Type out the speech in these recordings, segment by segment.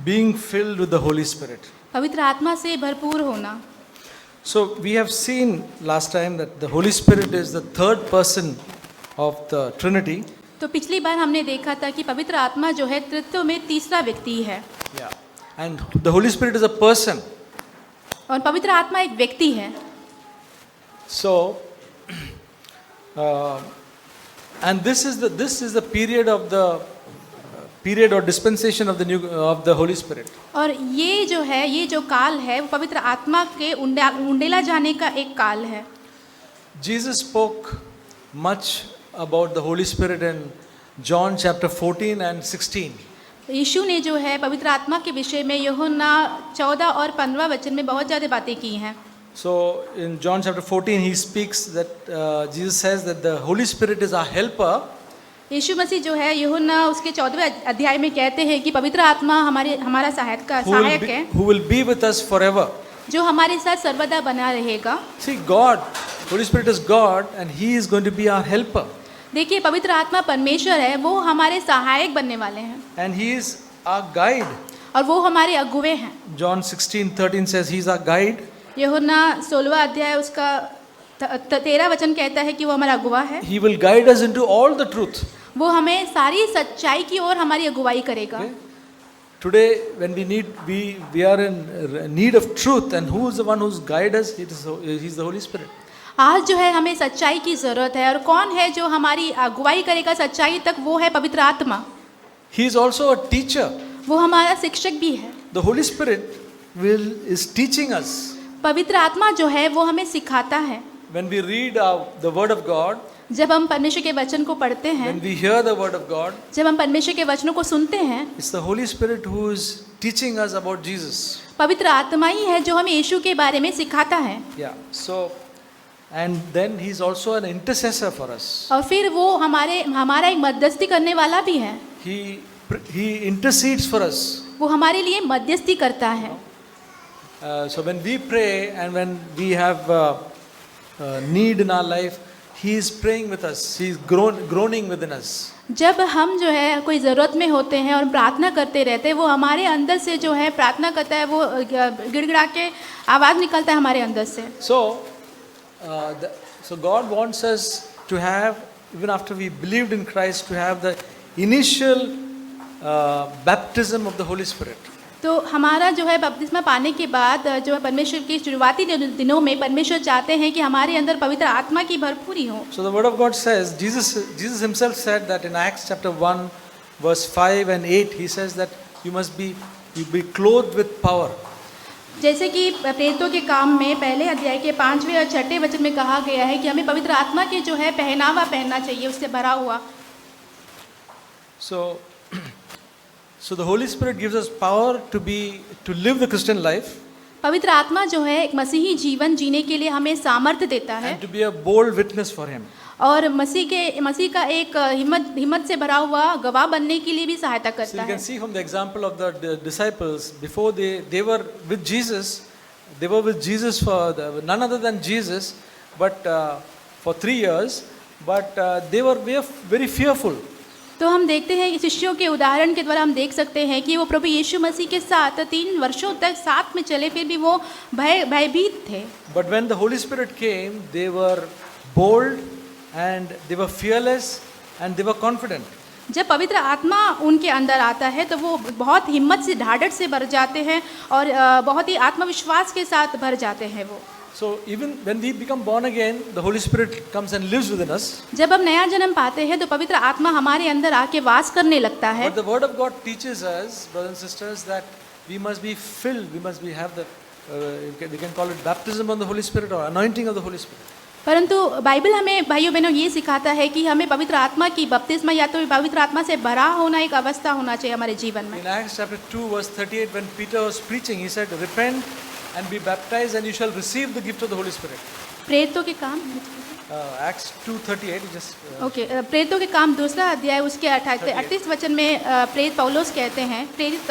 being filled with the Holy Spirit. पवित्र आत्मा से भरपूर होना। So we have seen last time that the Holy Spirit is the third person of the Trinity. तो पिछली बार हमने देखा था कि पवित्र आत्मा जो है तृत्व में तीसरा व्यक्ति है। Yeah. And the Holy Spirit is a person. और पवित्र आत्मा एक व्यक्ति है। So, and this is the period of the period or dispensation of the Holy Spirit. और ये जो काल है वो पवित्र आत्मा के उंडेला जाने का एक काल है। Jesus spoke much about the Holy Spirit in John chapter 14 and 16. यीशु ने जो है पवित्र आत्मा के विषय में यूहन्ना 14 और 15 वचन में बहुत ज़्यादा बातें की हैं। So in John chapter 14 he speaks that Jesus says that the Holy Spirit is our helper. यीशु मसीह जो है यूहन्ना उसके 14वें अध्याय में कहते हैं कि पवित्र आत्मा हमारा सहायक है, who will be with us forever. जो हमारे साथ सर्वदा बना रहेगा। See, God, Holy Spirit is God and he is going to be our helper. देखिए पवित्र आत्मा परमेश्वर है, वो हमारे सहायक बनने वाले हैं। And he is our guide. और वो हमारे अगुवे हैं। John 16:13 says he is our guide. यूहन्ना 16वां अध्याय उसका 13 वचन कहता है कि वो हमारा अगुवा है। He will guide us into all the truth. वो हमें सारी सच्चाई की ओर हमारी अगुवाई करेगा। Okay? Today when we are in need of truth, and who is the one who's guide us? He is the Holy Spirit. आज जो है हमें सच्चाई की जरूरत है, और कौन है जो हमारी अगुवाई करेगा सच्चाई तक? वो है पवित्र आत्मा। He is also a teacher. वो हमारा शिक्षक भी है। The Holy Spirit is teaching us. पवित्र आत्मा जो है वो हमें सिखाता है। When we read the word of God, जब हम परमेश्वर के वचन को पढ़ते हैं, when we hear the word of God, जब हम परमेश्वर के वचनों को सुनते हैं, it's the Holy Spirit who is teaching us about Jesus. पवित्र आत्मा ही है जो हमें यीशु के बारे में सिखाता है। Yeah. So, and then he is also an intercessor for us. और फिर वो हमारा एक मध्यस्थी करने वाला भी है। He intercedes for us. वो हमारे लिए मध्यस्थी करता है। So when we pray and when we have need in our life, he is praying with us. He is groaning within us. जब हम जो है कोई ज़रूरत में होते हैं और प्रार्थना करते रहते हैं, वो हमारे अंदर से जो है प्रार्थना करता है, वो गिड़गिड़ा के आवाज़ निकलता है हमारे अंदर से। So God wants us to have, even after we believed in Christ, to have the initial baptism of the Holy Spirit. तो हमारा जो है बपतिस्मा पाने के बाद जो है परमेश्वर की शुरुआती दिनों में परमेश्वर चाहते हैं कि हमारे अंदर पवित्र आत्मा की भरपूरी हो। So the word of God says, Jesus himself said that in Acts chapter 1 verse 5 and 8, he says that you be clothed with power. जैसे कि प्रेरितों के काम में पहले अध्याय के 5वें और 6ठे वचन में कहा गया है कि हमें पवित्र आत्मा के जो है पहनावा पहनना चाहिए, उससे भरा हुआ। So the Holy Spirit gives us power to live the Christian life. पवित्र आत्मा जो है एक मसीही जीवन जीने के लिए हमें सामर्थ्य देता है। And to be a bold witness for him. और मसीह का एक हिम्मत से भरा हुआ गवाह बनने के लिए भी सहायता करता है। So you can see from the example of the disciples, before they were with Jesus, for none other than Jesus, but for 3 years, but they were very fearful. तो हम देखते हैं शिष्यों के उदाहरण के द्वारा हम देख सकते हैं कि वो प्रभु यीशु मसीह के साथ 3 वर्षों तक साथ में चले, फिर भी वो भयभीत थे। But when the Holy Spirit came, they were bold and they were fearless and they were confident. जब पवित्र आत्मा उनके अंदर आता है तो वो बहुत हिम्मत से, ढाढ़ट से भर जाते हैं और बहुत ही आत्मविश्वास के साथ भर जाते हैं वो। So even when we become born again, the Holy Spirit comes and lives within us. जब हम नया जन्म पाते हैं तो पवित्र आत्मा हमारे अंदर आके वास करने लगता है। But the Word of God teaches us, brothers and sisters, that we must be filled. We must have the we can call it baptism of the Holy Spirit or anointing of the Holy Spirit. परंतु Bible हमें भाइयों बहनों ये सिखाता है कि हमें पवित्र आत्मा की बपतिस्मा या तो पवित्र आत्मा से भरा होना एक अवस्था होना चाहिए हमारे जीवन में। In Acts chapter 2 verse 38, when Peter was preaching, he said, "Repent and be baptized, and you shall receive the gift of the Holy Spirit." प्रेरितों के काम Acts 2:38, just ओके प्रेरितों के काम 2रा अध्याय उसके 38 वचन में प्रेरित पौलुस कहते हैं, प्रेरित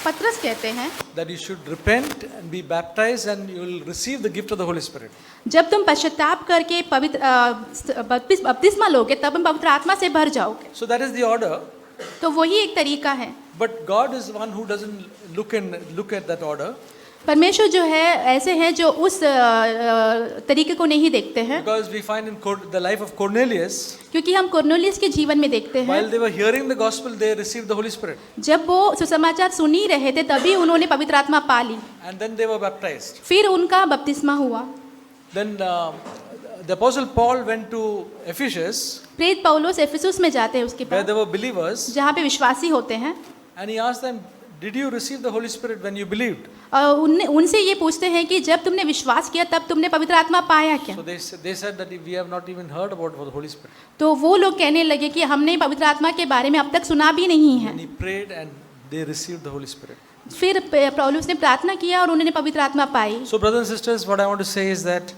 पत्रस कहते हैं that you should repent and be baptized and you will receive the gift of the Holy Spirit. जब तुम पश्चाताप करके पवित्र बपतिस्मा लोगे तब तुम पवित्र आत्मा से भर जाओगे। So that is the order. तो वही एक तरीका है। But God is one who doesn't look at that order, परमेश्वर जो है ऐसे हैं जो उस तरीके को नहीं देखते हैं, because we find in the life of Cornelius, क्योंकि हम कुरनेलियुस के जीवन में देखते हैं while they were hearing the gospel, they received the Holy Spirit, जब वो सुसमाचार सुन ही रहे थे तभी उन्होंने पवित्र आत्मा पा ली, and then they were baptized. फिर उनका बपतिस्मा हुआ। Then the apostle Paul went to Ephesus, प्रेरित पौलुस एफिसुस में जाते हैं उसके where pass, there were believers, जहाँ पे विश्वासी होते हैं, and he asked them, did you receive the Holy Spirit when you believed? और उनसे ये पूछते हैं कि जब तुमने विश्वास किया तब तुमने पवित्र आत्मा पाया क्या? So they said that we have not even heard about the Holy Spirit. तो वो लोग कहने लगे कि हमने पवित्र आत्मा के बारे में अब तक सुना भी नहीं है। And he prayed and they received the Holy Spirit. फिर पौलुस ने प्रार्थना किया और उन्होंने पवित्र आत्मा पाई। So brothers and sisters, what I want to say is that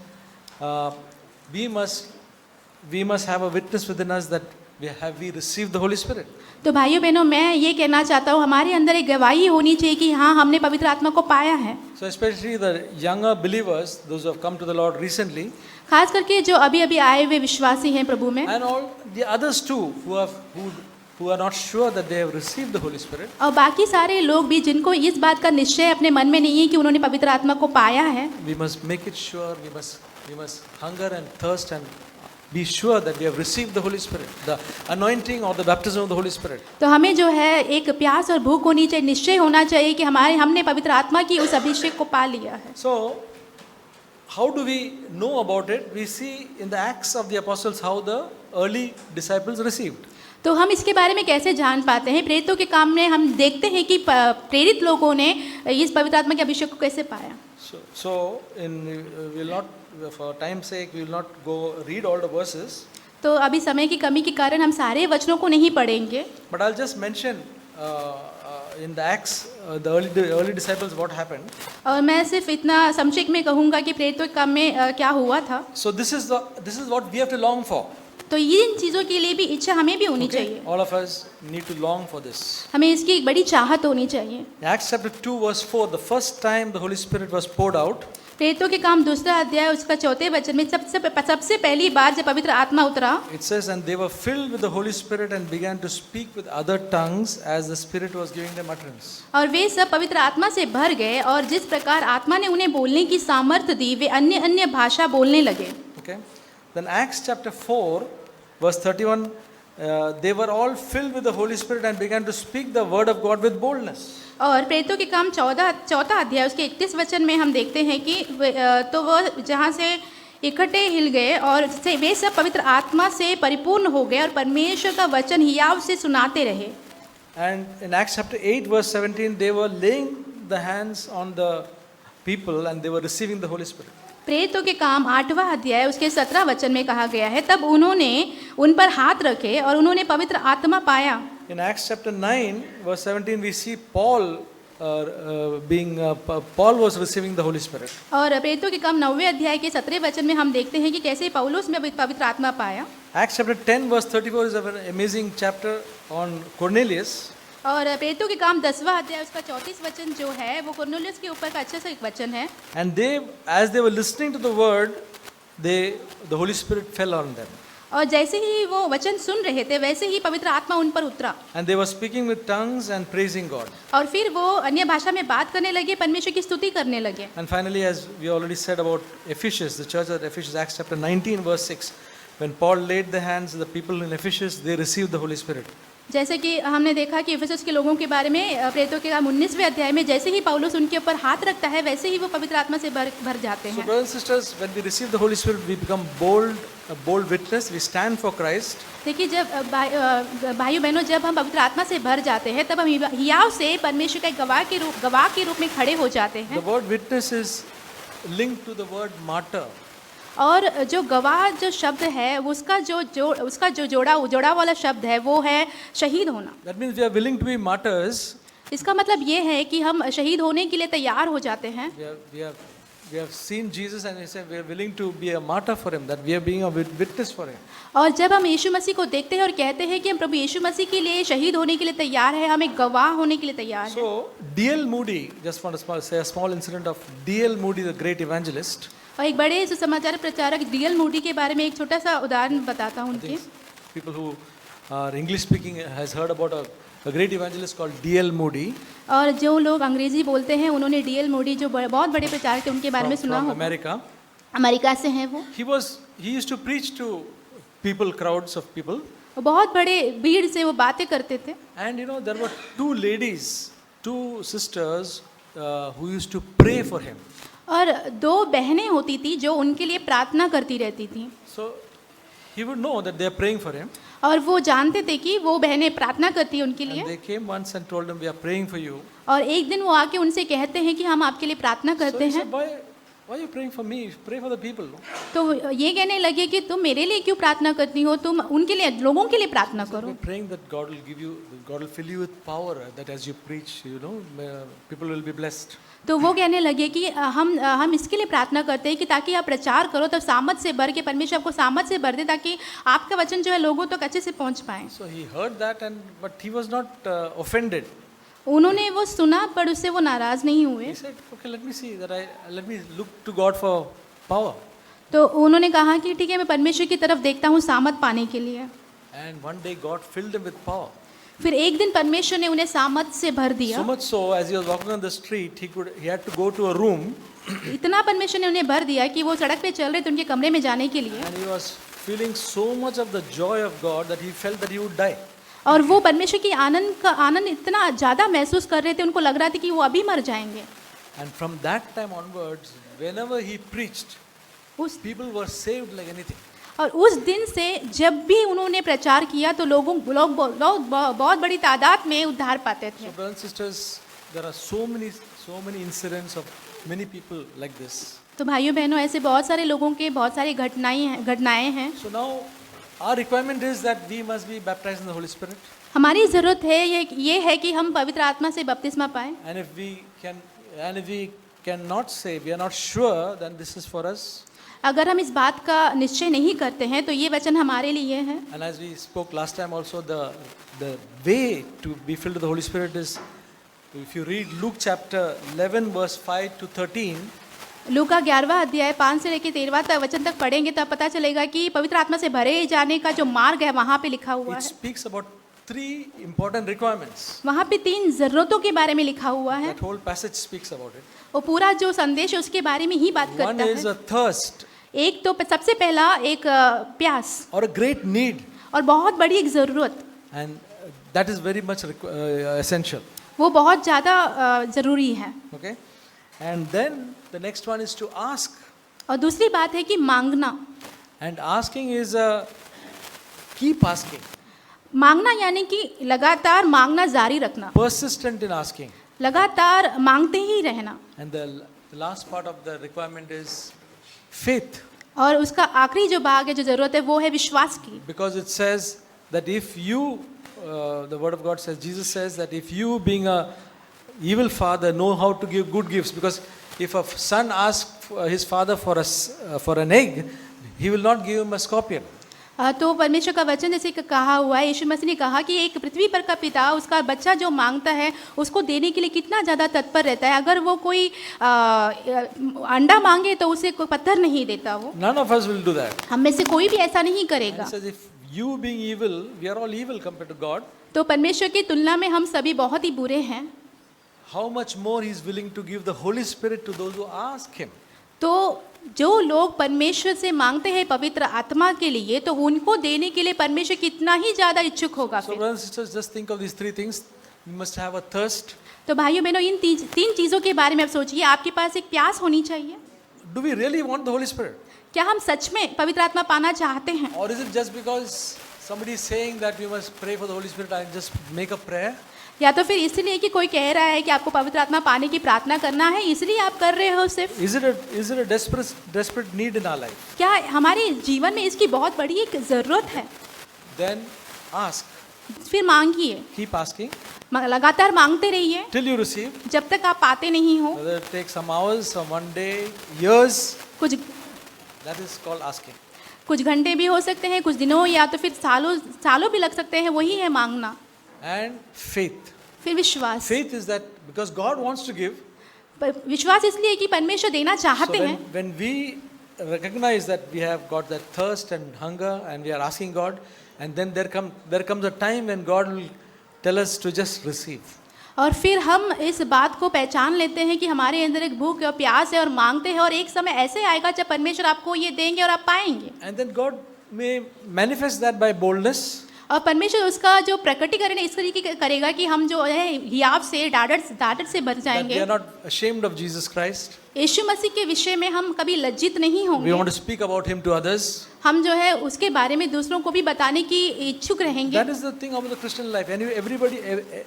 we must have a witness within us that we received the Holy Spirit. तो भाइयों बहनों, मैं ये कहना चाहता हूँ, हमारे अंदर एक गवाही होनी चाहिए कि हाँ, हमने पवित्र आत्मा को पाया है। So especially the younger believers, those who have come to the Lord recently, खास करके जो अभी अभी आए हुए विश्वासी हैं प्रभु में, and all the others too who are not sure that they have received the Holy Spirit. और बाकी सारे लोग भी जिनको इस बात का निश्चय अपने मन में नहीं है कि उन्होंने पवित्र आत्मा को पाया है, We must make it sure. We must hunger and thirst and be sure that we have received the Holy Spirit, the anointing or the baptism of the Holy Spirit. तो हमें जो है एक प्यास और भूख होनी चाहिए, निश्चय होना चाहिए कि हमने पवित्र आत्मा की उस अभिषेक को पा लिया है। So, how do we know about it? We see in the Acts of the Apostles how the early disciples received. तो हम इसके बारे में कैसे जान पाते हैं? प्रेरितों के काम में हम देखते हैं कि प्रेरित लोगों ने इस पवित्र आत्मा के अभिषेक को कैसे पाया। So we will not, for time's sake, we will not go read all the verses. तो अभी समय की कमी के कारण हम सारे वचनों को नहीं पढ़ेंगे, But I'll just mention in the Acts, the early disciples, what happened. और मैं सिर्फ इतना संक्षेप में कहूँगा कि प्रेरितों के काम में क्या हुआ था। So this is what we have to long for. तो इन चीज़ों के लिए भी इच्छा हमें भी होनी चाहिए, All of us need to long for this. हमें इसकी एक बड़ी चाहत होनी चाहिए। Acts chapter 2 verse 4, the first time the Holy Spirit was poured out, प्रेरितों के काम 2 अध्याय उसका 4 वचन में सबसे पहली बार जब पवित्र आत्मा उतरा, it says, and they were filled with the Holy Spirit and began to speak with other tongues as the Spirit was giving them utterance. और वे सब पवित्र आत्मा से भर गए और जिस प्रकार आत्मा ने उन्हें बोलने की सामर्थ्य दी, वे अन्य अन्य भाषा बोलने लगे। Okay. Then Acts chapter 4 verse 31, they were all filled with the Holy Spirit and began to speak the word of God with boldness. और प्रेरितों के काम 14 अध्याय उसके 31 वचन में हम देखते हैं कि तो वह जहाँ से इकट्ठे हिल गए और वे सब पवित्र आत्मा से परिपूर्ण हो गए और परमेश्वर का वचन हियाव से सुनाते रहे। And in Acts chapter 8 verse 17, they were laying the hands on the people and they were receiving the Holy Spirit. प्रेरितों के काम 8वां अध्याय उसके 17 वचन में कहा गया है, तब उन्होंने उन पर हाथ रखे और उन्होंने पवित्र आत्मा पाया। In Acts chapter 9 verse 17, we see Paul was receiving the Holy Spirit. और प्रेरितों के काम 9वें अध्याय के 17 वचन में हम देखते हैं कि कैसे पौलुस में पवित्र आत्मा पाया। Acts chapter 10 verse 34 is an amazing chapter on Cornelius. और प्रेरितों के काम 10वां अध्याय उसका 34 वचन जो है वो कुरनेलियुस के ऊपर का अच्छा सा एक वचन है। And as they were listening to the word, the Holy Spirit fell on them. और जैसे ही वो वचन सुन रहे थे वैसे ही पवित्र आत्मा उन पर उतरा। And they were speaking with tongues and praising God. और फिर वो अन्य भाषा में बात करने लगे, परमेश्वर की स्तुति करने लगे। And finally, as we already said about Ephesus, the church at Ephesus, Acts chapter 19 verse 6, when Paul laid the hands of the people in Ephesus, they received the Holy Spirit. जैसे कि हमने देखा कि इफिसुस के लोगों के बारे में प्रेरितों के काम 19वें अध्याय में जैसे ही पौलुस उनके ऊपर हाथ रखता है वैसे ही वो पवित्र आत्मा से भर जाते So हैं। brothers and sisters, when we receive the Holy Spirit, we become a bold witness. We stand for Christ. देखिए, जब भाइयों बहनों, जब हम पवित्र आत्मा से भर जाते हैं तब हम हियाव से परमेश्वर का गवाह के रूप में खड़े हो जाते हैं। The word witness is linked to the word martyr. और जो गवाह जो शब्द है उसका जो जोड़ा वाला शब्द है वो है शहीद होना। That means we are willing to be martyrs. इसका मतलब ये है कि हम शहीद होने के लिए तैयार हो जाते हैं। We have seen Jesus and we say we are willing to be a martyr for him, that we are being a witness for him. और जब हम यीशु मसीह को देखते हैं और कहते हैं कि हम प्रभु यीशु मसीह के लिए शहीद होने के लिए तैयार हैं, हम एक गवाह होने के लिए तैयार हैं। So D.L. Moody, just want to say a small incident of D.L. Moody, the great evangelist. और एक बड़े सुसमाचार प्रचारक D.L. मूडी के बारे में एक छोटा सा उदाहरण बताता हूँ उनके। People who our English speaking has heard about a great evangelist called D.L. Moody और जो लोग अंग्रेजी बोलते हैं उन्होंने डीएल मोडी जो बहुत बड़े प्रचारक थे उनके बारे में सुना from होगा। America. अमेरिका से हैं वो। He used to preach to people, crowds of people. वो बहुत बड़े भीड़ से वो बातें करते थे। And there were two sisters who used to pray for him. और दो बहनें होती थी जो उनके लिए प्रार्थना करती रहती थी। So he would know that they are praying for him. और वो जानते थे कि वो बहनें प्रार्थना करती हैं उनके लिए। And they came once and told him, "We are praying for you." और एक दिन वो आके उनसे कहते हैं कि हम आपके लिए प्रार्थना So करते he हैं। said, why are you praying for me? Pray for the people. No? तो ये कहने लगे कि तुम मेरे लिए क्यों प्रार्थना करती हो, तुम उनके लिए, लोगों के लिए प्रार्थना करो। We're praying that God will fill you with power, that as you preach, people will be blessed. तो वो कहने लगे कि हम इसके लिए प्रार्थना करते हैं कि ताकि आप प्रचार करो तब सामर्थ से भर के, परमेश्वर आपको सामर्थ से भर दे ताकि आपका वचन जो है लोगों तक अच्छे से पहुंच पाए। So he heard that, but he was not offended. उन्होंने वो सुना पर उससे वो नाराज नहीं हुए। He said, "Okay, let me look to God for power." तो उन्होंने कहा कि ठीक है, मैं परमेश्वर की तरफ देखता हूँ सामर्थ पाने के लिए। And one day God filled him with power. फिर एक दिन परमेश्वर ने उन्हें सामर्थ से भर दिया। So much so, as he was walking on the street, he had to go to a room, इतना परमेश्वर ने उन्हें भर दिया कि वो सड़क पे चल रहे थे उनके कमरे में जाने के लिए। and he was feeling so much of the joy of God that he felt that he would die. और वो परमेश्वर की आनंद इतना ज़्यादा महसूस कर रहे थे, उनको लग रहा था कि वो अभी मर जाएंगे। And from that time onwards, whenever he preached, उस people were saved like anything. और उस दिन से जब भी उन्होंने प्रचार किया तो लोग बहुत बड़ी तादाद में उद्धार पाते थे। So brothers and sisters, there are so many incidents of many people like this. तो भाइयों बहनों, ऐसे बहुत सारे लोगों के बहुत सारी घटनाएं हैं। So now our requirement is that we must be baptized in the Holy Spirit. हमारी ज़रूरत है ये है कि हम पवित्र आत्मा से बपतिस्मा पाएं। And if we cannot say, we are not sure, then this is for us. अगर हम इस बात का निश्चय नहीं करते हैं तो ये वचन हमारे लिए है। And as we spoke last time also, the way to be filled with the Holy Spirit is, if you read Luke chapter 11 verse 5 to 13, लूका 11वां अध्याय 5 से लेकर 13वां तक वचन तक पढ़ेंगे तब पता चलेगा कि पवित्र आत्मा से भरे जाने का जो मार्ग है वहाँ पे लिखा हुआ it है। speaks about 3 important requirements. वहाँ पे 3 ज़रूरतों के बारे में लिखा हुआ है। That whole passage speaks about it. वो पूरा जो संदेश है उसके बारे में ही बात One करता is है। a thirst एक तो सबसे पहला एक प्यास or a great need, और बहुत बड़ी एक ज़रूरत, and that is very much essential. वो बहुत ज़्यादा ज़रूरी है। Okay, and then the next one is to ask, और दूसरी बात है कि मांगना। and asking is keep asking, मांगना यानी कि लगातार मांगना जारी रखना, persistent in asking. लगातार मांगते ही रहना। And the last part of the requirement is faith, और उसका आखिरी जो भाग है, जो ज़रूरत है, वो है विश्वास की। because it says that if you, the word of God says, Jesus says that if you, being a evil father, know how to give good gifts, because if a son asks his father for an egg, he will not give him a scorpion. तो परमेश्वर का वचन जैसे कि कहा हुआ है, यीशु मसीह ने कहा कि एक पृथ्वी पर का पिता उसका बच्चा जो मांगता है उसको देने के लिए कितना ज़्यादा तत्पर रहता है। अगर वो कोई अंडा मांगे तो उसे कोई पत्थर नहीं देता वो। None of us will do that. हम में से कोई भी ऐसा नहीं And करेगा। it says if you being evil, we are all evil compared to God, तो परमेश्वर की तुलना में हम सभी बहुत ही बुरे हैं। how much more he is willing to give the Holy Spirit to those who ask him. तो जो लोग परमेश्वर से मांगते हैं पवित्र आत्मा के लिए, तो उनको देने के लिए परमेश्वर कितना ही ज़्यादा इच्छुक होगा। So brothers and sisters, just think of these 3 things. We must have a thirst. तो भाइयों बहनों, इन 3 चीज़ों के बारे में आप सोचिए। आपके पास एक प्यास होनी चाहिए। Do we really want the Holy Spirit? क्या हम सच में पवित्र आत्मा पाना चाहते हैं, Or is it just because somebody is saying that we must pray for the Holy Spirit and just make a prayer? या तो फिर इसलिए कि कोई कह रहा है कि आपको पवित्र आत्मा पाने की प्रार्थना करना है इसलिए आप कर रहे हो सिर्फ? Is it a desperate need in our life? क्या हमारे जीवन में इसकी बहुत बड़ी एक ज़रूरत है? Then ask. फिर मांगिए, Keep asking लगातार मांगते रहिए till you receive. जब तक आप पाते नहीं हो। Whether it takes some hours, some one day, years, कुछ that is called asking. कुछ घंटे भी हो सकते हैं, कुछ दिनों या तो फिर सालों भी लग सकते हैं। वही है मांगना। And faith. फिर विश्वास। Faith is that because God wants to give. विश्वास इसलिए कि परमेश्वर देना So चाहते हैं। when we recognize that we have got that thirst and hunger and we are asking God, And then there comes a time when God will tell us to just receive. और फिर हम इस बात को पहचान लेते हैं कि हमारे अंदर एक भूख और प्यास है और मांगते हैं, और एक समय ऐसे आएगा जब परमेश्वर आपको ये देंगे और आप पाएंगे। And then God may manifest that by boldness. और परमेश्वर उसका जो प्रकटीकरण इस तरीके करेगा कि हम जो है हियाव से डाढ़ से भर That we जाएंगे। are not ashamed of Jesus Christ. यीशु मसीह के विषय में हम कभी लज्जित नहीं We होंगे। want to speak about him to others. हम जो है उसके बारे में दूसरों को भी बताने की इच्छुक रहेंगे। That is the thing about the Christian life. And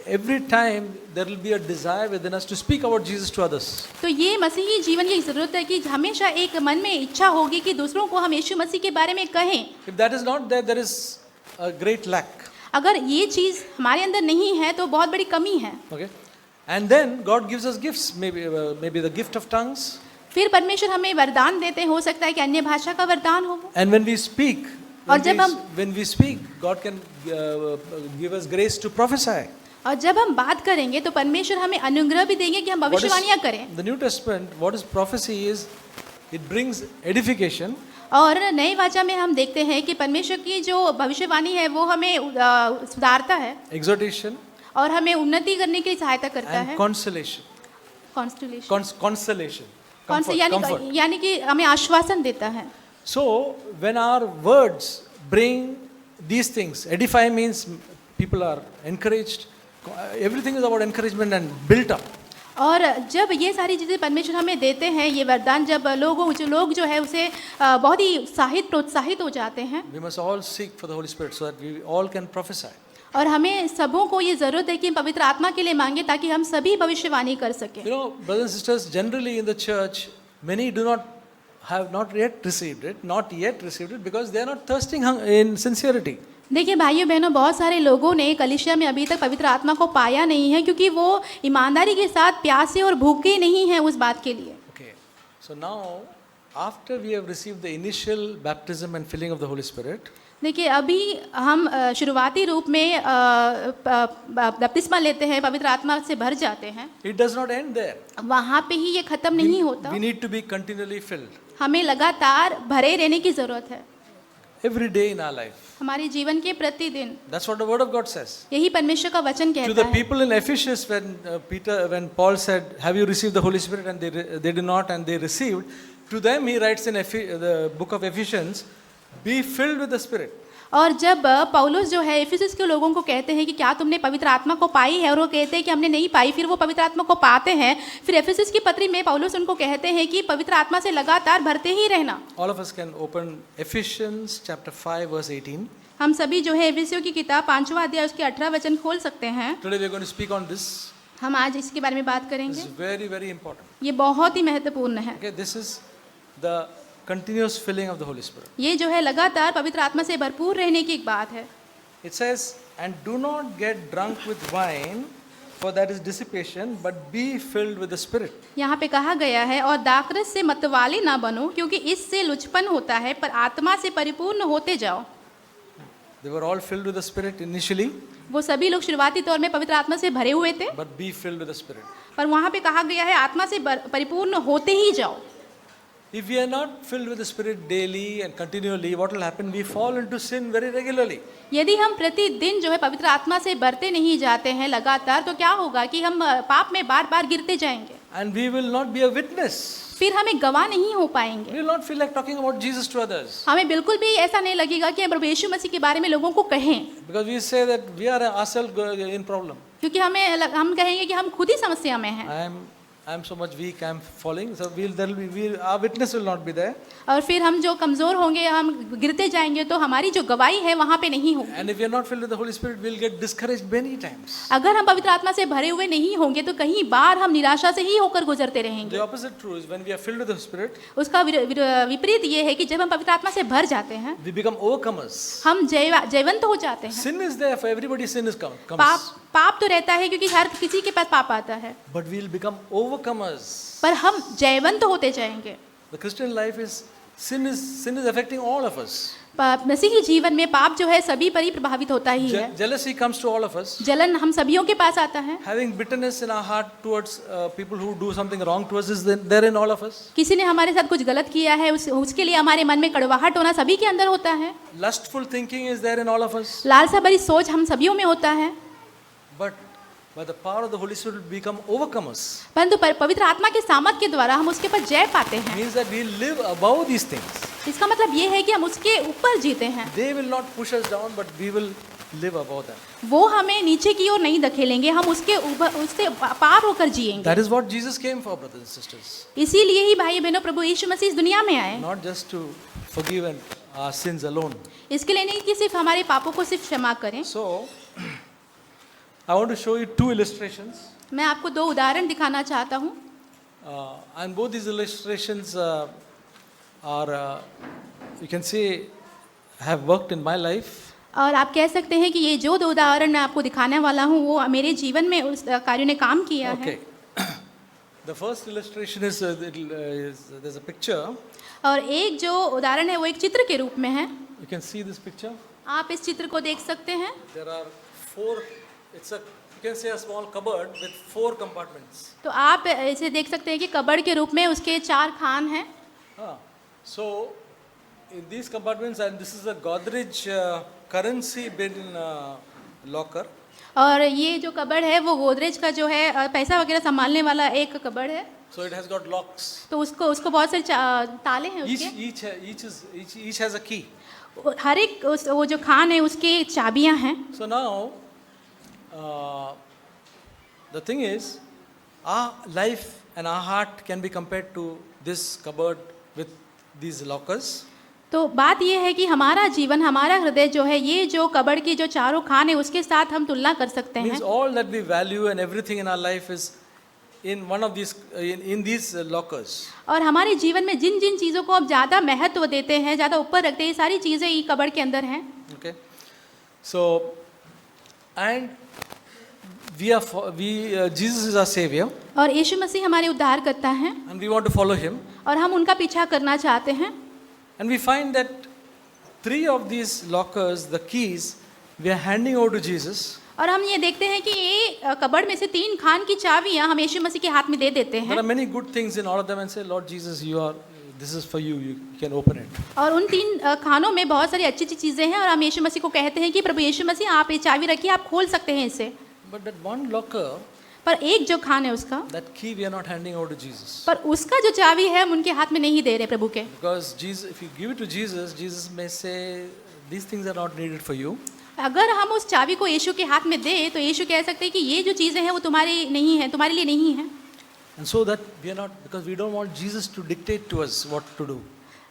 every time there will be a desire within us to speak about Jesus to others. तो ये मसीही जीवन की ज़रूरत है कि हमेशा एक मन में इच्छा होगी कि दूसरों को हम यीशु मसीह के बारे में कहें। If that is not there, there is a great lack. अगर ये चीज़ हमारे अंदर नहीं है तो बहुत बड़ी कमी है। Okay, and then God gives us gifts. Maybe the gift of tongues. फिर परमेश्वर हमें वरदान देते हैं, हो सकता है कि अन्य भाषा का वरदान हो। And when we speak, और जब हम when we speak, God can give us grace to prophesy. और जब हम बात करेंगे तो परमेश्वर हमें अनुग्रह भी देंगे कि हम भविष्यवाणियां करें। The New Testament, what is prophecy is, it brings edification. और नई वाचा में हम देखते हैं कि परमेश्वर की जो भविष्यवाणी है वो हमें सुधारता है, Exhortation और हमें उन्नति करने के लिए सहायता करता and है। consolation. Consolation. Comfort. यानी कि हमें आश्वासन देता है। So when our words bring these things, edify means people are encouraged. Everything is about encouragement and built up. और जब ये सारी चीज़ें परमेश्वर हमें देते हैं, ये वरदान, जब लोग जो है उसे बहुत ही प्रोत्साहित हो जाते हैं। We must all seek for the Holy Spirit so that we all can prophesy. और हमें सबों को ये ज़रूरत है कि हम पवित्र आत्मा के लिए मांगे ताकि हम सभी भविष्यवाणी कर सकें। You know, brothers and sisters, generally in the church, many have not yet received it because they are not thirsting in sincerity. देखिए भाइयों बहनों, बहुत सारे लोगों ने कलीसिया में अभी तक पवित्र आत्मा को पाया नहीं है क्योंकि वो ईमानदारी के साथ प्यासे और भूखे नहीं हैं उस बात के लिए। Okay, so now after we have received the initial baptism and filling of the Holy Spirit, देखिए अभी हम शुरुआती रूप में बपतिस्मा लेते हैं, पवित्र आत्मा से भर जाते हैं। it does not end there. वहाँ पे ही ये खत्म नहीं होता। We need to be continually filled हमें लगातार भरे रहने की जरूरत है every day in our life. हमारे जीवन के प्रतिदिन। That's what the Word of God says. यही परमेश्वर का वचन To कहता the है। people in Ephesus, when Paul said, "Have you received the Holy Spirit?" and they did not, and they received. To them, he writes in the book of Ephesians, "Be filled with the Spirit." और जब पौलुस जो है Ephesus के लोगों को कहते हैं कि क्या तुमने पवित्र आत्मा को पाई है, और वो कहते हैं कि हमने नहीं पाई, फिर वो पवित्र आत्मा को पाते हैं। फिर एफिसस की पत्री में पौलुस उनको कहते हैं कि पवित्र आत्मा से लगातार भरते ही रहना। All of us can open Ephesians chapter 5 verse 18. हम सभी जो है एफिसियों की किताब 5वां अध्याय उसके 18 वचन खोल सकते हैं। Today we are going to speak on this. हम आज इसके बारे में बात This करेंगे। is very, very important. ये बहुत ही महत्वपूर्ण है। Okay, this is the continuous filling of the Holy Spirit. ये जो है लगातार पवित्र आत्मा से भरपूर रहने की एक बात है। It says, "And do not get drunk with wine, for that is dissipation, but be filled with the Spirit." यहाँ पे कहा गया है, और दाखरस से मतवाले ना बनो क्योंकि इससे लुचपन होता है, पर आत्मा से परिपूर्ण होते जाओ। They were all filled with the Spirit initially, वो सभी लोग शुरुआती तौर में पवित्र आत्मा से भरे हुए थे, but be filled with the Spirit. पर वहाँ पे कहा गया है आत्मा से परिपूर्ण होते ही जाओ। If we are not filled with the Spirit daily and continually, what will happen? We fall into sin very regularly. यदि हम प्रतिदिन जो है पवित्र आत्मा से भरते नहीं जाते हैं लगातार, तो क्या होगा कि हम पाप में बार बार गिरते जाएंगे, And we will not be a witness. फिर हमें गवाह नहीं हो पाएंगे। We will not feel like talking about Jesus to others. हमें बिल्कुल भी ऐसा नहीं लगेगा कि हम प्रभु यीशु मसीह के बारे में लोगों को कहें, Because we say that we are ourselves in problem. क्योंकि हम कहेंगे कि हम खुद ही समस्या में हैं, I am so much weak, I am falling. So our witness will not be there. और फिर हम जो कमज़ोर होंगे, हम गिरते जाएंगे, तो हमारी जो गवाही है वहाँ पे नहीं होगी। And if we are not filled with the Holy Spirit, we will get discouraged many times. अगर हम पवित्र आत्मा से भरे हुए नहीं होंगे तो कहीं बार हम निराशा से ही होकर गुजरते रहेंगे। The opposite true is when we are filled with the Spirit, उसका विपरीत ये है कि जब हम पवित्र आत्मा से भर जाते हैं, we become overcomers. हम जयवंत हो जाते हैं। Sin is there for everybody. Sin is comes. पाप तो रहता है क्योंकि हर किसी के पास पाप आता है, But we will become overcomers. पर हम जयवंत होते जाएंगे। The Christian life is sin is affecting all of us. मसीही जीवन में पाप जो है सभी पर ही प्रभावित होता ही है। Jealousy comes to all of us. जलन हम सभियों के पास आता है। Having bitterness in our heart towards people who do something wrong to us is there in all of us. किसी ने हमारे साथ कुछ गलत किया है उसके लिए हमारे मन में कड़वाहट होना सभी के अंदर होता है। Lustful thinking is there in all of us. लालसा भरी सोच हम सभियों में होता है। But by the power of the Holy Spirit we become overcomers. परंतु पवित्र आत्मा के सामर्थ के द्वारा हम उसके ऊपर जय पाते हैं। Means that we live above these things. इसका मतलब ये है कि हम उसके ऊपर जीते हैं। They will not push us down, but we will live above them. वो हमें नीचे की ओर नहीं धकेलेंगे, हम उसके ऊपर उससे पार होकर जिएंगे। That is what Jesus came for, brothers and sisters. इसीलिए ही भाई बहनों प्रभु यीशु मसीह इस दुनिया में आए। Not just to forgive our sins alone. इसके लिए नहीं कि सिर्फ हमारे पापों को सिर्फ क्षमा करें। So, I want to show you two illustrations. मैं आपको दो उदाहरण दिखाना चाहता हूँ। And both these illustrations are, you can say, have worked in my life. और आप कह सकते हैं कि ये जो दो उदाहरण मैं आपको दिखाने वाला हूँ वो मेरे जीवन में उस कार्य ने काम किया है। The first illustration is there's a picture. और एक जो उदाहरण है वो एक चित्र के रूप में है। You can see this picture. आप इस चित्र को देख सकते हैं। There are four. It's you can say a small cupboard with 4 compartments. तो आप इसे देख सकते हैं कि कबर्ड के रूप में उसके 4 खान हैं। So in these compartments, and this is a Godrej currency bin locker. और ये जो कबर्ड है वो गोदरेज का जो है पैसा वगैरह संभालने वाला एक कबर्ड है। So it has got locks. तो उसको बहुत सारे ताले हैं उसके। Each has a key. हर एक वो जो खान है उसके चाबियां हैं। So now the thing is, our life and our heart can be compared to this cupboard with these lockers. तो बात ये है कि हमारा जीवन हमारा हृदय जो है ये जो कबर्ड की जो चारों खान है उसके साथ हम तुलना कर सकते हैं। Means all that we value and everything in our life is in one of these in these lockers. और हमारे जीवन में जिन जिन चीज़ों को आप ज़्यादा महत्व देते हैं, ज़्यादा ऊपर रखते हैं, ये सारी चीज़ें ये कबर्ड के अंदर हैं। Okay. So and Jesus is our savior. और यीशु मसीह हमारे उद्धार करता है। And we want to follow him. और हम उनका पीछा करना चाहते हैं। And we find that 3 of these lockers, the keys, we are handing over to Jesus. और हम ये देखते हैं कि ये कबर्ड में से 3 खान की चाबियां हम यीशु मसीह के हाथ में दे देते There हैं। are many good things in all of them, and say, Lord Jesus, this is for you. You can open it. और उन 3 खानों में बहुत सारी अच्छी अच्छी चीज़ें हैं और हम यीशु मसीह को कहते हैं कि प्रभु यीशु मसीह आप ये चाबी रखिए, आप खोल सकते हैं इसे। But that one locker, पर एक जो खान है उसका, that key we are not handing over to Jesus. पर उसका जो चाबी है हम उनके हाथ में नहीं दे रहे प्रभु के। Because Jesus, if you give it to Jesus, Jesus may say, these things are not needed for you. अगर हम उस चाबी को यीशु के हाथ में दें तो यीशु कह सकते हैं कि ये जो चीज़ें हैं वो तुम्हारी नहीं है, तुम्हारे लिए नहीं है। And so that we are not, because we don't want Jesus to dictate to us what to do.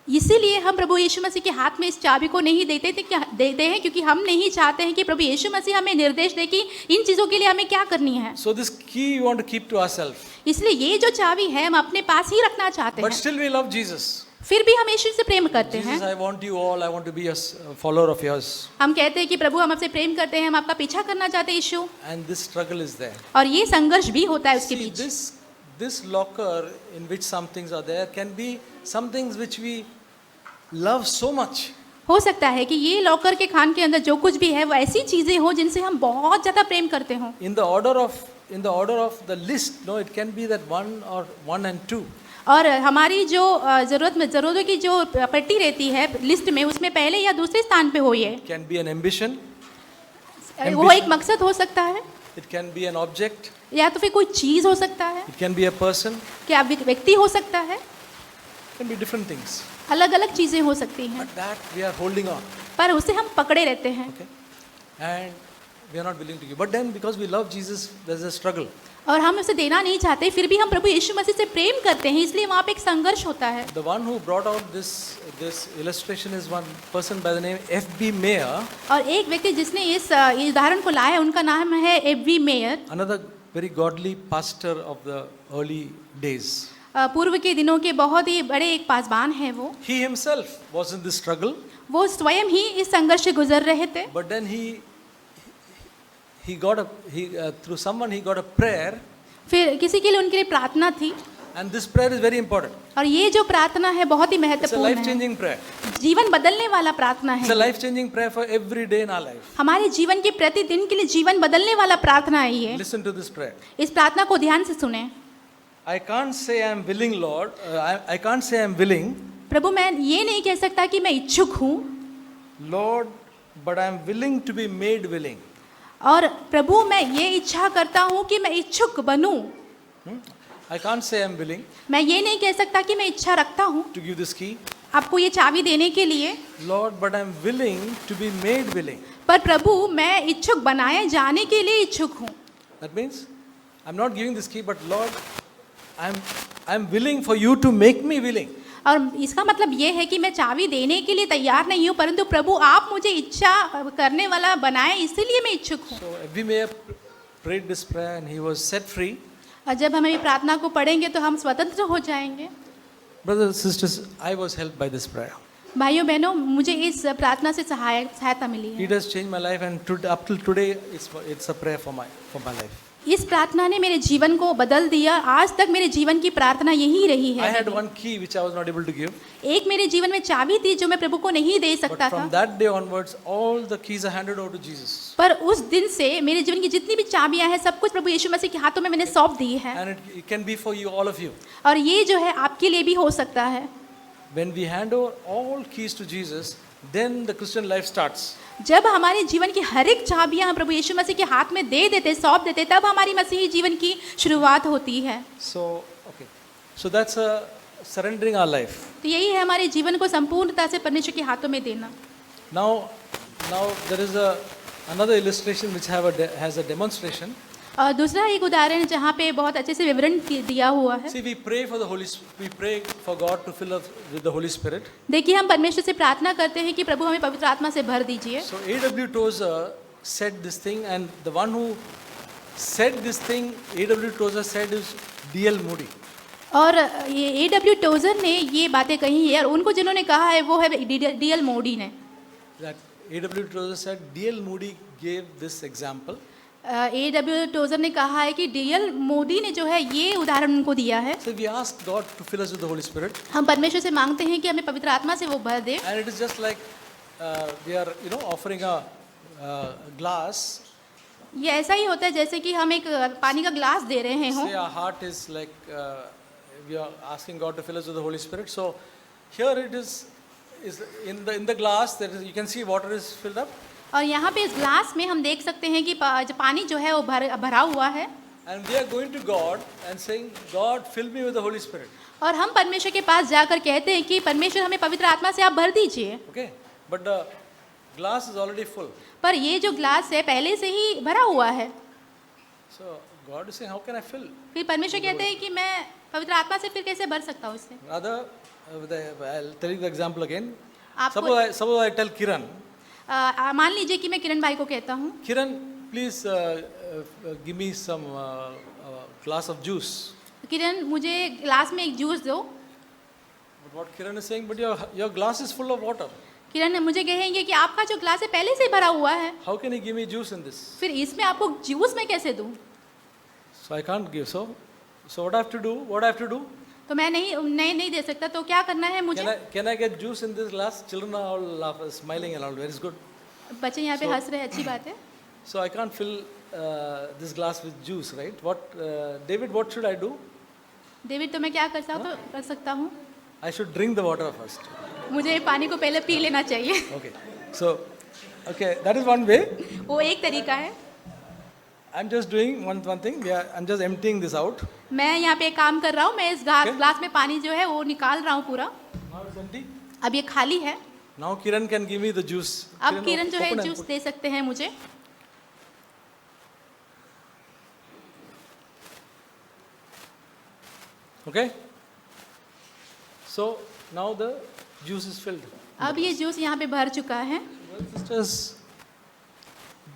इसीलिए हम प्रभु यीशु मसीह के हाथ में इस चाबी को नहीं देते हैं क्योंकि हम नहीं चाहते हैं कि प्रभु यीशु मसीह हमें निर्देश दे कि इन चीज़ों के लिए हमें क्या करनी है। So this key we want to keep to ourselves. इसलिए ये जो चाबी है हम अपने पास ही रखना चाहते But हैं। still we love Jesus. फिर भी हम यीशु से प्रेम करते हैं। Jesus, I want you all. I want to be a follower of yours. हम कहते हैं कि प्रभु हम आपसे प्रेम करते हैं, हम आपका पीछा करना चाहते हैं यीशु। And this struggle is there. और ये संघर्ष भी होता है उसके See, पीछे। this locker in which some things are there can be some things which we love so much. हो सकता है कि ये लॉकर के खान के अंदर जो कुछ भी है वो ऐसी चीजें हो जिनसे हम बहुत ज्यादा प्रेम करते हो। In the order of the list, no, it can be that 1 and 2. और हमारी जो जरूरतों की जो पट्टी रहती है लिस्ट में उसमें पहले या दूसरे स्थान पे हो ये। It can be an ambition. वो एक मकसद हो सकता है। It can be an object. या तो फिर कोई चीज हो सकता है। It can be a person. क्या व्यक्ति हो सकता है। It can be different things. अलग अलग चीजें हो सकती हैं। But that we are holding on. पर उसे हम पकड़े रहते हैं। Okay. And we are not willing to give. But then because we love Jesus, there is a struggle. और हम उसे देना नहीं चाहते, फिर भी हम प्रभु यीशु मसीह से प्रेम करते हैं, इसलिए वहाँ पे एक संघर्ष होता है। The one who brought out this illustration is one person by the name F.B. Mayer. और एक व्यक्ति जिसने इस उदाहरण को लाया है उनका नाम है F B. Meyer. Another very godly pastor of the early days. पूर्व के दिनों के बहुत ही बड़े एक पासबान हैं वो। He himself was in this struggle. वो स्वयं ही इस संघर्ष से गुजर रहे थे। But then through someone he got a prayer. फिर किसी के लिए उनके लिए प्रार्थना थी। And this prayer is very important. और ये जो प्रार्थना है बहुत ही It's a महत्वपूर्ण है, life-changing prayer. जीवन बदलने वाला प्रार्थना It's a है। life-changing prayer for every day in our life. हमारे जीवन के प्रतिदिन के लिए जीवन बदलने वाला प्रार्थना है ये। Listen to this prayer. इस प्रार्थना को ध्यान से सुने। I can't say I am willing, Lord. I can't say I am willing, प्रभु मैं ये नहीं कह सकता कि मैं इच्छुक हूँ, Lord, but I am willing to be made willing. और प्रभु मैं ये इच्छा करता हूँ कि मैं इच्छुक बनूं। I can't say I am willing मैं ये नहीं कह सकता कि मैं इच्छा रखता हूँ to give this key, आपको ये चाबी देने के लिए, Lord, but I am willing to be made willing. पर प्रभु मैं इच्छुक बनाए जाने के लिए इच्छुक हूँ। That means I'm not giving this key, but Lord, I'm willing for you to make me willing. और इसका मतलब ये है कि मैं चाबी देने के लिए तैयार नहीं हूँ, परंतु प्रभु आप मुझे इच्छा करने वाला बनाए, इसीलिए मैं इच्छुक हूँ। So we may have prayed this prayer and he was set free. और जब हम ये प्रार्थना को पढ़ेंगे तो हम स्वतंत्र हो जाएंगे। Brothers and sisters, I was helped by this prayer. भाइयों बहनों, मुझे इस प्रार्थना से सहायता मिली है। It has changed my life, and up till today, it's a prayer for my life. इस प्रार्थना ने मेरे जीवन को बदल दिया। आज तक मेरे जीवन की प्रार्थना यही रही I है। had one key which I was not able to give, एक मेरे जीवन में चाबी थी जो मैं प्रभु को नहीं दे but सकता from था, that day onwards, all the keys are handed over to Jesus, पर उस दिन से मेरे जीवन की जितनी भी चाबियां हैं सब कुछ प्रभु यीशु मसीह के हाथों में मैंने सौंप दी है। and it can be for you, all of you. और ये जो है आपके लिए भी हो सकता है। When we hand over all keys to Jesus, then the Christian life starts. जब हमारे जीवन की हर एक चाबियां हम प्रभु यीशु मसीह के हाथ में दे देते, सौंप देते, तब हमारी मसीही जीवन की शुरुआत होती है। So that's a surrendering our life. तो यही है हमारे जीवन को संपूर्णता से परमेश्वर के हाथों में देना। Now there is another illustration which has a demonstration. और दूसरा एक उदाहरण जहाँ पे बहुत अच्छे से विवरण दिया हुआ है। See, we pray for God to fill us with the Holy Spirit. देखिए हम परमेश्वर से प्रार्थना करते हैं कि प्रभु हमें पवित्र आत्मा से भर दीजिए। So A.W. Tozer said this thing, and the one who said this thing, A.W. Tozer said, is D.L. Moody. और ये A.W. टोजर ने ये बातें कही है, और उनको जिन्होंने कहा है वो है D.L. मोडी ने। That A.W. Tozer said D.L. Moody gave this example. A.W. Trouser ने कहा है कि D.L. मोदी ने जो है ये उदाहरण उनको दिया है। So we ask God to fill us with the Holy Spirit. हम परमेश्वर से मांगते हैं कि हमें पवित्र आत्मा से वो भर दे। And it is just like we are, offering a glass. ये ऐसा ही होता है जैसे कि हम एक पानी का ग्लास दे रहे हों। Say our heart is like we are asking God to fill us with the Holy Spirit. So here it is in the glass that you can see water is filled up. और यहाँ पे इस glass में हम देख सकते हैं कि पानी जो है वो भरा हुआ है। And we are going to God and saying, God, fill me with the Holy Spirit. और हम परमेश्वर के पास जाकर कहते हैं कि परमेश्वर हमें पवित्र आत्मा से आप भर दीजिए। Okay, but the glass is already full. पर ये जो ग्लास है पहले से ही भरा हुआ है। So God is saying, how can I fill? फिर परमेश्वर कहते हैं कि मैं पवित्र आत्मा से फिर कैसे भर सकता हूँ इससे। Rather, I'll tell you the example again. आपको Suppose I tell Kiran, मान लीजिए कि मैं किरण भाई को कहता हूँ, Kiran, please give me some glass of juice. किरण मुझे ग्लास में एक जूस दो। But what Kiran is saying, but your glass is full of water. किरण मुझे कहेंगे कि आपका जो ग्लास है पहले से ही भरा हुआ है, How can you give me juice in this? फिर इसमें आपको जूस मैं कैसे दूँ। So I can't give. So what I have to do? What I have to do? तो मैं नहीं दे सकता, तो क्या करना है मुझे। Can I get juice in this glass? Children are all smiling and all. Very good. बच्चे यहाँ पे हंस रहे हैं, अच्छी बात है। So I can't fill this glass with juice, right? David, what should I do? David, तो मैं क्या कर सकता हूँ। I should drink the water first. मुझे पानी को पहले पी लेना चाहिए। Okay. So, that is one way. वो एक तरीका है। I'm just doing one thing. I'm just emptying this out. मैं यहाँ पे एक काम कर रहा हूँ, मैं इस ग्लास में पानी जो है वो निकाल रहा हूँ पूरा। Now it's empty. अब ये खाली है। Now Kiran can give me the juice. अब किरण जो है जूस दे सकते हैं मुझे। Okay. So now the juice is filled. अब ये जूस यहाँ पे भर चुका है। Well, sisters,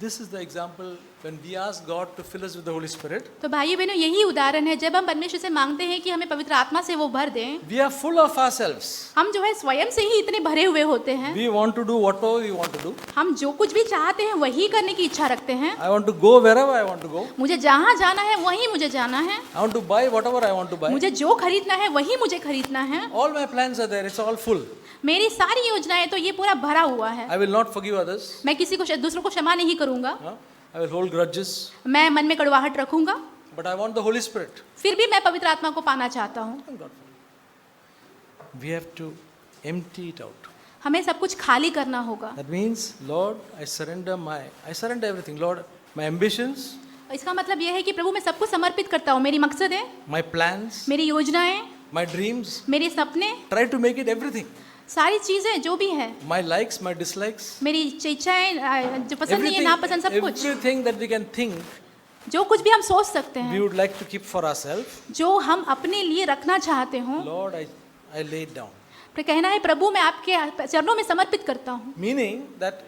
this is the example when we ask God to fill us with the Holy Spirit. तो भाइयों बहनों यही उदाहरण है जब हम परमेश्वर से मांगते हैं कि हमें पवित्र आत्मा से वो भर दें, We are full of ourselves. हम जो है स्वयं से ही इतने भरे हुए होते हैं, We want to do whatever we want to do. हम जो कुछ भी चाहते हैं वही करने की इच्छा रखते हैं। I want to go wherever I want to go. मुझे जहाँ जाना है वहीं मुझे जाना है, I want to buy whatever I want to buy. मुझे जो खरीदना है वही मुझे खरीदना है। All my plans are there. It's all full. मेरी सारी योजनाएं तो ये पूरा भरा हुआ है। I will not forgive others. मैं किसी को दूसरों को क्षमा नहीं करूंगा, Huh? I will hold grudges. मैं मन में कड़वाहट रखूंगा, But I want the Holy Spirit. फिर भी मैं pवित्र आत्मा को पाना चाहता हूँ। Thank God for it. We have to empty it out. हमें सब कुछ खाली करना होगा। That means, Lord, I surrender everything. Lord, my ambitions, इसका मतलब यह है कि प्रभु मैं सब कुछ समर्पित करता हूँ। मेरी मकसद है, my plans, मेरी योजनाएं, my dreams. मेरे सपने, Try to make it everything. सारी चीजें जो भी है, My likes, my dislikes. मेरी इच्छाएं, जो पसंद नहीं है नापसंद, सब कुछ, everything that we can think, जो कुछ भी हम सोच सकते we हैं, would like to keep for ourselves. जो हम अपने लिए रखना चाहते हो, Lord, I lay it down. फिर कहना है प्रभु मैं आपके चरणों में समर्पित करता हूँ। Meaning that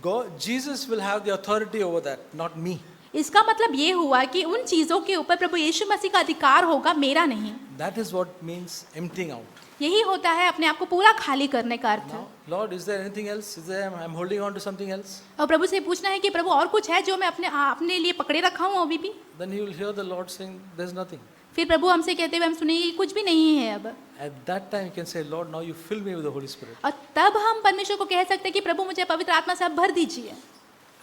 God, Jesus will have the authority over that, not me. इसका मतलब ये हुआ कि उन चीजों के ऊपर प्रभु यीशु मसीह का अधिकार होगा, मेरा नहीं। That is what means emptying out. यही होता है अपने आप को पूरा खाली करने का अर्थ। Now, Lord, is there anything else? Is there I'm holding on to something else? और प्रभु से पूछना है कि प्रभु और कुछ है जो मैं अपने लिए पकड़े रखा हूँ अभी भी? Then you will hear the Lord saying, "There's nothing." फिर प्रभु हमसे कहते हुए हम सुनेंगे कि कुछ भी नहीं है अब। At that time, you can say, "Lord, now you fill me with the Holy Spirit." और तब हम परमेश्वर को कह सकते हैं कि प्रभु मुझे पवित्र आत्मा से आप भर दीजिए।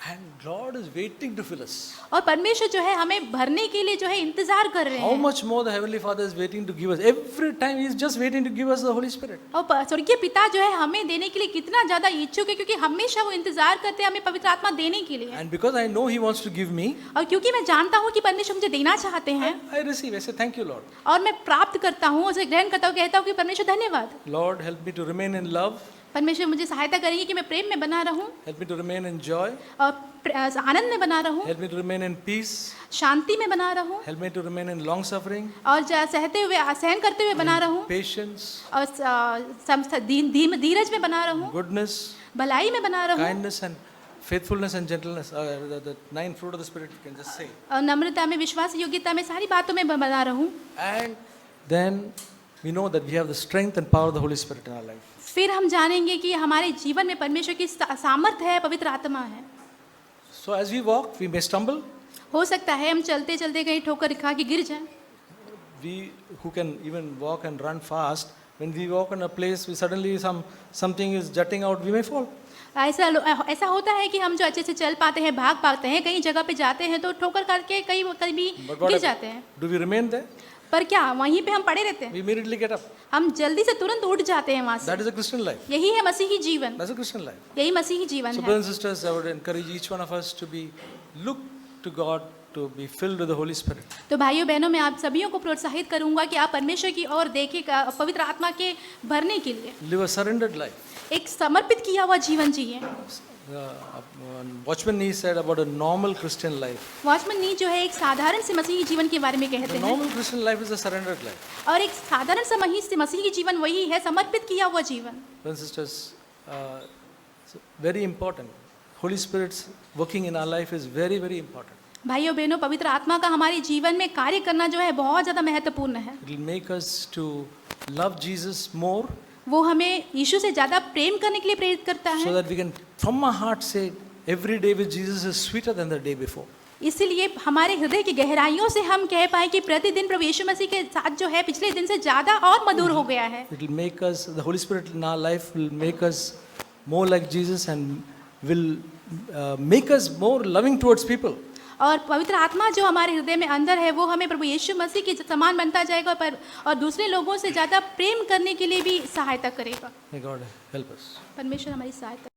And Lord is waiting to fill us. और परमेश्वर जो है हमें भरने के लिए जो है इंतजार कर रहे How हैं। much more the Heavenly Father is waiting to give us. Every time He is just waiting to give us the Holy Spirit. और स्वर्गीय पिता जो है हमें देने के लिए कितना ज्यादा इच्छुक है, क्योंकि हमेशा वो इंतजार करते हैं हमें पवित्र आत्मा देने के लिए। And because I know He wants to give me, और क्योंकि मैं जानता हूँ कि परमेश्वर मुझे देना चाहते हैं, I receive. I say, "Thank you, Lord." और मैं प्राप्त करता हूँ, उसे ग्रहण करता हूँ, कहता हूँ कि परमेश्वर धन्यवाद। Lord, help me to remain in love. परमेश्वर मुझे सहायता करेगी कि मैं प्रेम में बना रहूं Help me to remain in joy. और आनंद में बना रहूं, Help me to remain in peace. शांति में बना रहूं, Help me to remain in long suffering, और सहते हुए सहन करते हुए बना रहूं, patience, और धीरज में बना रहूं, goodness, भलाई में बना रहूं, kindness, and faithfulness and gentleness. The 9 fruit of the Spirit, you can just say. और नम्रता में, विश्वास, योग्यता में, सारी बातों में बना रहूं। And then we know that we have the strength and power of the Holy Spirit in our life. फिर हम जानेंगे कि हमारे जीवन में परमेश्वर की सामर्थ्य है, पवित्र आत्मा है। So as we walk, we may stumble. हो सकता है हम चलते चलते कहीं ठोकर खा के गिर जाएं। We who can even walk and run fast, when we walk in a place, we suddenly something is jutting out, we may fall. ऐसा होता है कि हम जो अच्छे से चल पाते हैं, भाग पाते हैं, कहीं जगह पे जाते हैं तो ठोकर करके कभी गिर जाते हैं। Do we remain there? पर क्या वहीं पे हम पड़े रहते हैं? We immediately get up. हम जल्दी से तुरंत उठ जाते हैं वहाँ से। That is a Christian life. यही है मसीही जीवन, That's a Christian life. यही मसीही जीवन So है। brothers and sisters, I would encourage each one of us to look to God to be filled with the Holy Spirit. तो भाइयों बहनों, मैं आप सभी को प्रोत्साहित करूंगा कि आप परमेश्वर की ओर देखें, पवित्र आत्मा के भरने के लिए Live a surrendered life. एक समर्पित किया हुआ जीवन जिए। Watchman Nee said about a normal Christian life. Watchman Nee जो है एक साधारण से मसीही जीवन के बारे में कहते The हैं, normal Christian life is a surrendered life. और एक साधारण सा मसीही जीवन वही है, समर्पित किया हुआ जीवन। Brothers and sisters, it's very important. Holy Spirit's working in our life is very, very important. भाइयों बहनों, पवित्र आत्मा का हमारे जीवन में कार्य करना जो है बहुत ज़्यादा महत्वपूर्ण है। It will make us to love Jesus more, वो हमें यीशु से ज़्यादा प्रेम करने के लिए प्रेरित करता so है। that we can from our heart say every day with Jesus is sweeter than the day before. इसीलिए हमारे हृदय की गहराइयों से हम कह पाए कि प्रतिदिन प्रभु यीशु मसीह के साथ जो है पिछले दिन से ज़्यादा और मधुर हो गया है। It will make us, the Holy Spirit in our life will make us more like Jesus and will make us more loving towards people. और पवित्र आत्मा जो हमारे हृदय में अंदर है वो हमें प्रभु यीशु मसीह के समान बनता जाएगा, और दूसरे लोगों से ज़्यादा प्रेम करने के लिए भी सहायता करेगा। May God help us. परमेश्वर हमारी सहायता